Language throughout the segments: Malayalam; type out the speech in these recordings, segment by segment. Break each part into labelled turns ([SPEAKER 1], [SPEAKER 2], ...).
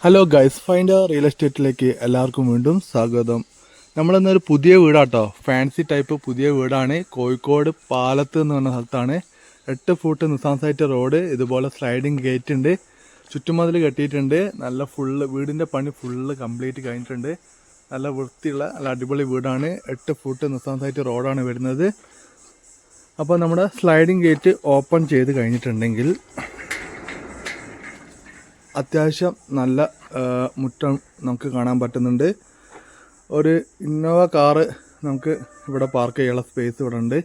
[SPEAKER 1] ഹലോ ഗൈസ്, ഫൈൻഡർ റിയൽ എസ്റ്റേറ്റിലേക്ക് എല്ലാവർക്കും വീണ്ടും സ്വാഗതം. നമ്മളിന്നൊരു പുതിയ വീടാട്ടോ, ഫാൻസി ടൈപ്പ് പുതിയ വീടാണ്. കോഴിക്കോട് പാലത്ത് എന്ന് പറഞ്ഞ സ്ഥലത്താണ്. 8 ഫൂട്ട് നിസാം സൈറ്റ് റോഡ്, ഇതുപോലെ സ്ലൈഡിങ് ഗേറ്റ് ഉണ്ട്, ചുറ്റുമതിൽ കെട്ടിയിട്ടുണ്ട്. നല്ല വീടിൻ്റെ പണി ഫുള്ള് കംപ്ലീറ്റ് കഴിഞ്ഞിട്ടുണ്ട്. നല്ല വൃത്തിയുള്ള നല്ല അടിപൊളി വീടാണ്. 8 ഫൂട്ട് നിസാം സൈറ്റ് റോഡാണ് വരുന്നത്. അപ്പോൾ നമ്മുടെ സ്ലൈഡിങ് ഗേറ്റ് ഓപ്പൺ ചെയ്ത് കഴിഞ്ഞിട്ടുണ്ടെങ്കിൽ അത്യാവശ്യം നല്ല മുറ്റം നമുക്ക് കാണാൻ പറ്റുന്നുണ്ട്. ഒരു ഇന്നോവ കാറ് നമുക്ക് ഇവിടെ പാർക്ക് ചെയ്യാനുള്ള സ്പേസ് ഇവിടെ ഉണ്ട്.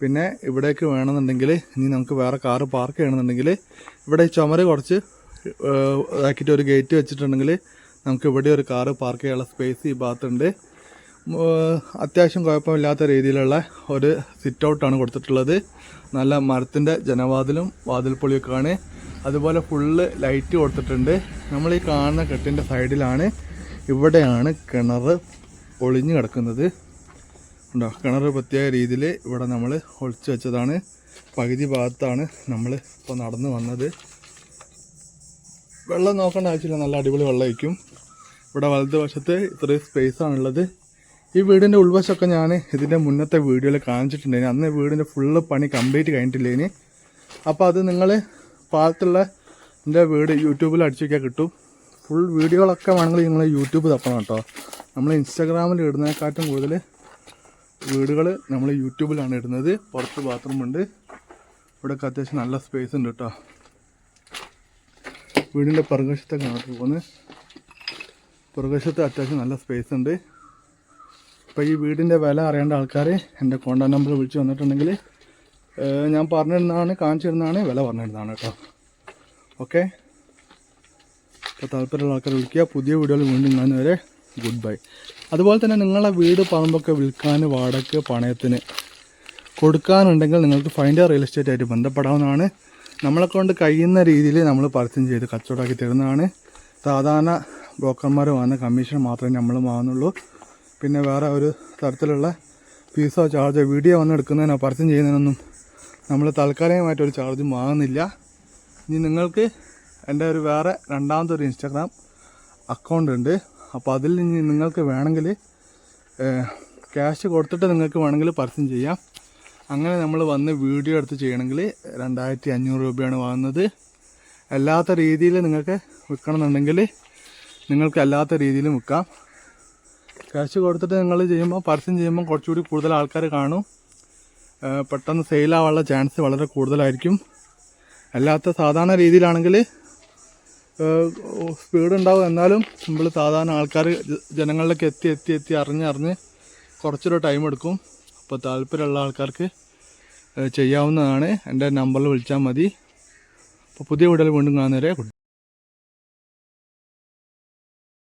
[SPEAKER 1] പിന്നെ ഇവിടേക്ക് വേണമെന്നുണ്ടെങ്കിൽ ഇനി നമുക്ക് വേറെ കാറ് പാർക്ക് ചെയ്യണമെന്നുണ്ടെങ്കിൽ ഇവിടെ ഈ ചുമര് കുറച്ച് ഇതാക്കിയിട്ട് ഒരു ഗേറ്റ് വെച്ചിട്ടുണ്ടെങ്കിൽ നമുക്ക് ഇവിടെ ഒരു കാറ് പാർക്ക് ചെയ്യാനുള്ള സ്പേസ് ഈ ഭാഗത്തുണ്ട്. അത്യാവശ്യം കുഴപ്പമില്ലാത്ത രീതിയിലുള്ള ഒരു സിറ്റ് ഔട്ടാണ് കൊടുത്തിട്ടുള്ളത്. നല്ല മരത്തിൻ്റെ ജനവാതിലും വാതിൽപ്പൊളിയൊക്കെയാണ്. അതുപോലെ ഫുള്ള് ലൈറ്റ് കൊടുത്തിട്ടുണ്ട്. നമ്മൾ ഈ കാണുന്ന കെട്ടിൻ്റെ സൈഡിലാണ്, ഇവിടെയാണ് കിണർ ഒളിഞ്ഞു കിടക്കുന്നത്. ഉണ്ടോ, കിണർ പ്രത്യേക രീതിയിൽ ഇവിടെ നമ്മൾ ഒളിച്ചു വെച്ചതാണ്. പകുതി ഭാഗത്താണ് നമ്മൾ ഇപ്പോൾ നടന്നു വന്നത്. വെള്ളം നോക്കേണ്ട ആവശ്യമില്ല, നല്ല അടിപൊളി വെള്ളമായിരിക്കും. ഇവിടെ വലതുവശത്ത് ഇത്രയും സ്പേസാണുള്ളത്. ഈ വീടിൻ്റെ ഉൾവശമൊക്കെ ഞാൻ ഇതിൻ്റെ മുന്നത്തെ വീഡിയോയിൽ കാണിച്ചിട്ടുണ്ടായിരുന്നു. അന്ന് വീടിൻ്റെ ഫുള്ള് പണി കംപ്ലീറ്റ് കഴിഞ്ഞിട്ടില്ലേന്. അപ്പോൾ അത് നിങ്ങൾ പാലത്തുള്ള എൻ്റെ വീട് യൂട്യൂബിൽ അടിച്ചു വയ്ക്കാൻ കിട്ടും. ഫുൾ വീഡിയോകളൊക്കെ വേണമെങ്കിൽ നിങ്ങൾ യൂട്യൂബ് തപ്പണം കേട്ടോ. നമ്മൾ ഇൻസ്റ്റാഗ്രാമിൽ ഇടുന്നതിനെക്കാട്ടും കൂടുതൽ വീടുകൾ നമ്മൾ യൂട്യൂബിലാണ് ഇടുന്നത്. പുറത്ത് ബാത്റൂമുണ്ട്. ഇവിടെയൊക്കെ അത്യാവശ്യം നല്ല സ്പേസ് ഉണ്ട് കേട്ടോ. വീടിൻ്റെ പുറകുവശത്തൊക്കെ അങ്ങോട്ട് പോകുന്നത്. പുറകുവശത്ത് അത്യാവശ്യം നല്ല സ്പേസ് ഉണ്ട്. അപ്പോൾ ഈ വീടിൻ്റെ വില അറിയേണ്ട ആൾക്കാർ എൻ്റെ കോൺടാക്ട് നമ്പർ വിളിച്ച് വന്നിട്ടുണ്ടെങ്കിൽ ഞാൻ പറഞ്ഞിരുന്നതാണ്, കാണിച്ചിരുന്നതാണ്, വില പറഞ്ഞിരുന്നതാണ് കേട്ടോ. ഓക്കെ, അപ്പോൾ താല്പര്യമുള്ള ആൾക്കാർ വിളിക്കുക. പുതിയ വീഡിയോയിൽ വീണ്ടും കാണുന്നവരെ ഗുഡ് ബൈ. അതുപോലെ തന്നെ നിങ്ങളെ വീട് പറമ്പൊക്കെ വിൽക്കാൻ, വാടകയ്ക്ക്, പണയത്തിന് കൊടുക്കാനുണ്ടെങ്കിൽ നിങ്ങൾക്ക് ഫൈൻഡർ റിയൽ എസ്റ്റേറ്റ് ആയിട്ട് ബന്ധപ്പെടാവുന്നതാണ്. നമ്മളെ കൊണ്ട് കഴിയുന്ന രീതിയിൽ നമ്മൾ പരസ്യം ചെയ്ത് കച്ചവടമാക്കി തരുന്നതാണ്. സാധാരണ ബ്രോക്കർമാർ വാങ്ങുന്ന കമ്മീഷൻ മാത്രമേ നമ്മൾ വാങ്ങുന്നുള്ളൂ. പിന്നെ വേറെ ഒരു തരത്തിലുള്ള ഫീസോ ചാർജോ വീഡിയോ വന്നെടുക്കുന്നതിനോ പരസ്യം ചെയ്യുന്നതിനൊന്നും നമ്മൾ താൽക്കാലികമായിട്ടൊരു ചാർജും വാങ്ങുന്നില്ല. ഇനി നിങ്ങൾക്ക് എൻ്റെ ഒരു വേറെ രണ്ടാമതൊരു ഇൻസ്റ്റാഗ്രാം അക്കൗണ്ട് ഉണ്ട്. അപ്പോൾ അതിൽ ഇനി നിങ്ങൾക്ക് വേണമെങ്കിൽ ക്യാഷ് കൊടുത്തിട്ട് നിങ്ങൾക്ക് വേണമെങ്കിൽ പരസ്യം ചെയ്യാം. അങ്ങനെ നമ്മൾ വന്ന് വീഡിയോ എടുത്ത് ചെയ്യണമെങ്കിൽ 2500 രൂപയാണ് വാങ്ങുന്നത്. അല്ലാത്ത രീതിയിൽ നിങ്ങൾക്ക് വിൽക്കണമെന്നുണ്ടെങ്കിൽ നിങ്ങൾക്ക് അല്ലാത്ത രീതിയിലും വിൽക്കാം. ക്യാഷ് കൊടുത്തിട്ട് നിങ്ങൾ ചെയ്യുമ്പോൾ, പരസ്യം ചെയ്യുമ്പോൾ കുറച്ചുകൂടി കൂടുതൽ ആൾക്കാർ കാണും. പെട്ടെന്ന് സെയിലാവാനുള്ള ചാൻസ് വളരെ കൂടുതലായിരിക്കും. അല്ലാത്ത സാധാരണ രീതിയിലാണെങ്കിൽ സ്പീഡ് ഉണ്ടാവും. എന്നാലും നമ്മൾ സാധാരണ ആൾക്കാർ ജനങ്ങളിലേക്ക് എത്തി അറിഞ്ഞ് കുറച്ചൊരു ടൈം എടുക്കും. അപ്പോൾ താല്പര്യമുള്ള ആൾക്കാർക്ക് ചെയ്യാവുന്നതാണ്. എൻ്റെ നമ്പറിൽ വിളിച്ചാൽ മതി. അപ്പോൾ പുതിയ വീഡിയോയിൽ വീണ്ടും കാണുന്നവരെ